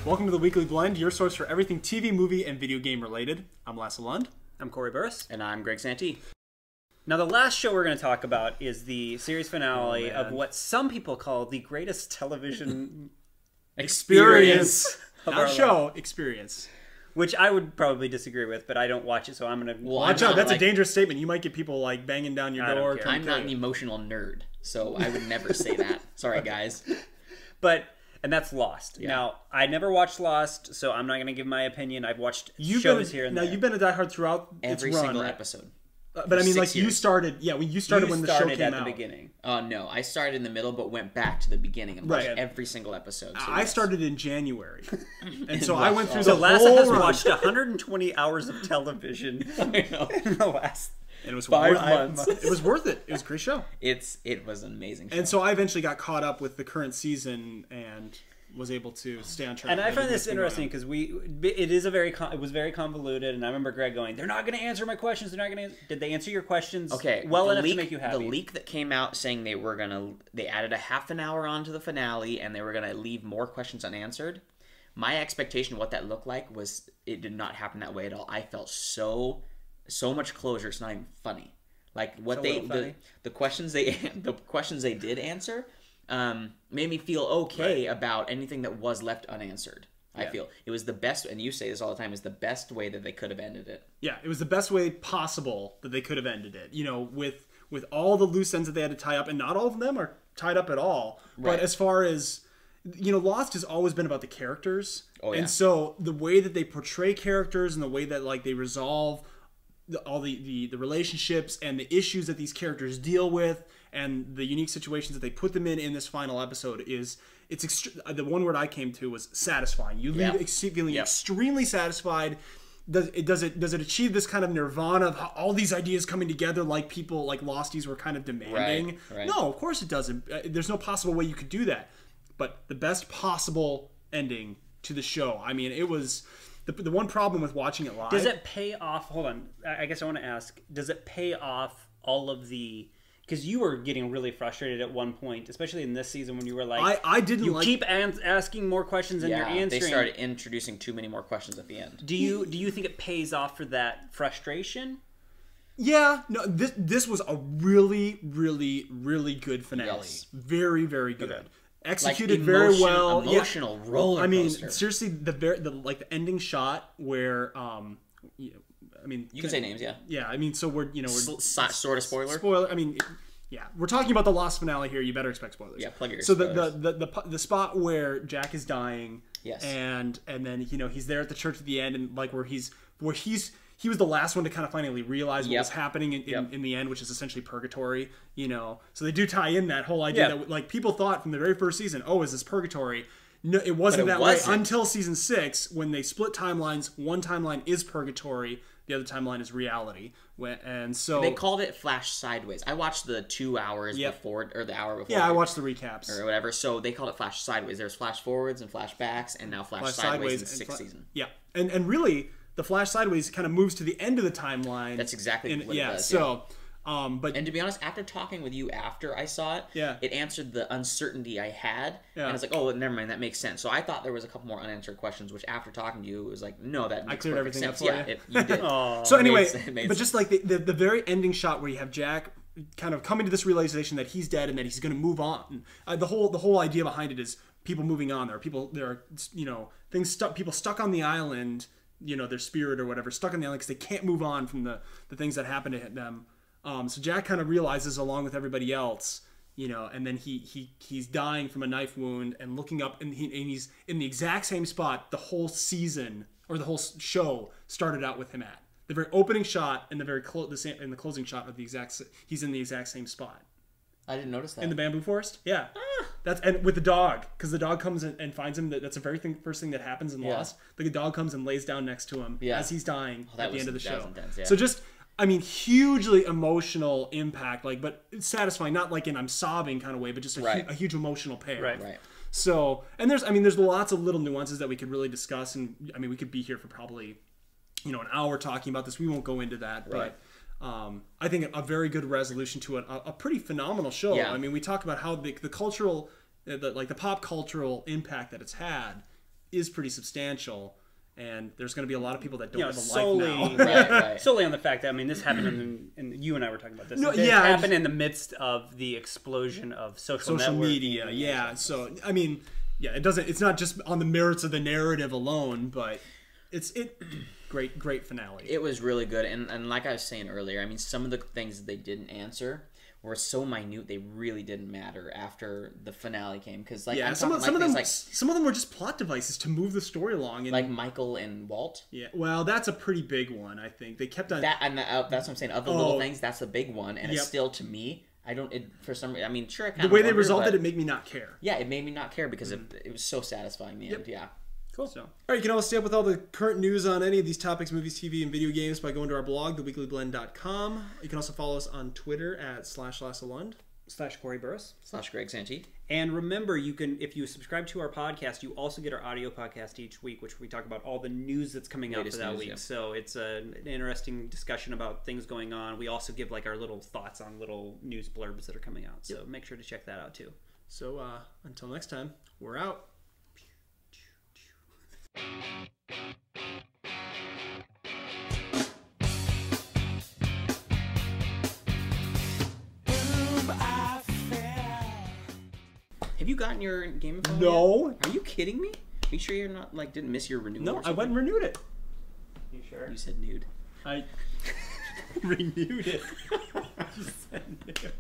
Welcome to the Weekly Blend, your source for everything TV, movie, and video game related. I'm Lasse Lund. I'm Corey Burris. And I'm Greg Santee. Now, the last show we're going to talk about is the series finale of what some people call the greatest television experience of our Not show, life. experience. Which I would probably disagree with, but I don't watch it, so I'm going to... Watch out, that's a dangerous statement. You might get people like banging down your I don't door. care. trying I'm to not kill an you. emotional nerd, so I would never say that. Sorry, guys. And that's Lost. Yeah. Now, I never watched Lost, so I'm not going to give my opinion. I've watched You've shows been, here and now, there. you've been a diehard throughout Every its run, single right? episode. But I mean, like, 6 you years. started, when you started when the show came at out. the beginning. No, I started in the middle, but went back to the beginning and watched Right. every single episode. So I yes. started in January. And so I went through So the Lasse whole has run. watched 120 hours of television I know. in the last... And it was 5 worth months. It was worth it. It was a great show. It was an amazing show. And so I eventually got caught up with the current season and was able to stay on track. And I with find everything this that's been interesting going because it was very convoluted, and I remember Greg going, "They're not going to answer my questions. They're not going to." Did they answer your questions? Okay, well the enough leak, to make you happy? The leak that came out saying they added a half an hour onto the finale and they were gonna leave more questions unanswered. My expectation of what that looked like was it did not happen that way at all. I felt so much closure. It's not even funny. Like what It's a little funny. the questions they did answer made me feel okay about anything that was left unanswered. I feel it was the best, and you say this all the time, is the best way that they could have ended it. Yeah, it was the best way possible that they could have ended it. You know, with all the loose ends that they had to tie up, and not all of them are tied up at all. Right. But as far as, you know, Lost has always been about the characters. Oh, yeah. And so the way that they portray characters and the way that, like, they resolve all the relationships and the issues that these characters deal with and the unique situations that they put them in this final episode the one word I came to was satisfying. You leave feeling extremely satisfied. Does it achieve this kind of nirvana of how all these ideas coming together like people like Losties were kind of demanding? Right. No, of course it doesn't. There's no possible way you could do that. But the best possible ending to the show. I mean, it was the one problem with watching it live. Does it pay off? Hold on. I guess I want to ask. Does it pay off all of the? Because you were getting really frustrated at one point, especially in this season when you were like, I didn't you like. keep asking more questions than you're answering. They started introducing too many more questions at the end. Do you think it pays off for that frustration? Yeah, no. This was a really, really, really good finale. Yes. Very, very good. Okay. Executed very well. Emotional roller I mean, coaster. seriously, the ending shot where you can say names, yeah. Yeah, I mean, so we're Sort of spoiler. spoiler. I mean, yeah, we're talking about the Lost finale here. You better expect spoilers. Yeah, plug your So spoilers. the spot where Jack is dying. Yes. And then he's there at the church at the end, and like he was the last one to kind of finally realize what was happening in the end, which is essentially purgatory. You know, so they do tie in that whole idea that like people thought from the very first season, oh, is this purgatory? No, it wasn't that way until season 6 when they split timelines. One timeline is purgatory, the other timeline is reality. And so they called it Flash Sideways. I watched the 2 hours before, or the hour before. Yeah, I watched the recaps or whatever. So they called it Flash Sideways. There's Flash Forwards and Flashbacks, and now Flash Sideways in the 6th season. Yeah, and really, the Flash Sideways kind of moves to the end of the timeline. That's exactly what it does. So, and to be honest, after talking with you after I saw it, it answered the uncertainty I had. And I was like, oh, never mind, that makes sense. So I thought there was a couple more unanswered questions, which after talking to you, it was like, no, that makes cleared perfect everything sense. up for you did. So anyway, It made but sense. just like the very ending shot where you have Jack kind of coming to this realization that he's dead and that he's going to move on. The whole idea behind it is people moving on. There are things stuck. People stuck on the island. Their spirit or whatever stuck on the island because they can't move on from the things that happen to them. So Jack kind of realizes along with everybody else, and then he's dying from a knife wound and looking up and he's in the exact same spot the whole season or the whole show started out with him at. The very opening shot and the closing shot of he's in the exact same spot. I didn't notice that. In the bamboo forest? Yeah. And with the dog, because the dog comes and finds him. That's the very first thing that happens in Lost. The dog comes and lays down next to him as he's dying at the end of the show. Intense, So just, hugely emotional impact, but it's satisfying, not like in I'm sobbing kind of way, but just a huge emotional payoff. Right. So, and there's lots of little nuances that we could really discuss, and we could be here for probably, an hour talking about this. We won't go into that, but I think a very good resolution to a pretty phenomenal show. Yeah. We talk about how the cultural, the pop cultural impact that it's had is pretty substantial. And there's going to be a lot of people that don't You know, have a solely, life now. Right. solely on the fact that, I mean, this happened and you and I were talking about this. No, It yeah, happened in the midst of the explosion of social networking. media, yeah. So I mean, yeah, it's not just on the merits of the narrative alone, but great finale. It was really good, and like I was saying earlier, I mean, some of the things that they didn't answer were so minute they really didn't matter after the finale came, because like, yeah, I'm some of talking them like some of them were just plot devices to move the story along. And, like Michael and Walt. Yeah, well, that's a pretty big one. I think they kept on That, and that's what I'm saying. Of the little things, that's the big one, and Yep. it's still, to me, I don't. For some reason, I mean, sure, the way they resolved it made me not care. Yeah, it made me not care because it was so satisfying in the end. Yeah. Cool. So, all right, you can always stay up with all the current news on any of these topics, movies, TV, and video games by going to our blog, theweeklyblend.com. You can also follow us on Twitter at /Lassalund. /Corey Burris. /Greg Santee. And remember, you can, if you subscribe to our podcast, you also get our audio podcast each week, which we talk about all the news that's coming out for that week. Yeah. So it's an interesting discussion about things going on. We also give like our little thoughts on little news blurbs that are coming out. So make sure to check that out too. So until next time, we're out. Have you gotten your Game of Thrones No. yet? Are you kidding me? Are you sure you're not like didn't miss your renewal? No, I went and renewed it. You sure? You said nude. I renewed it. You said nude.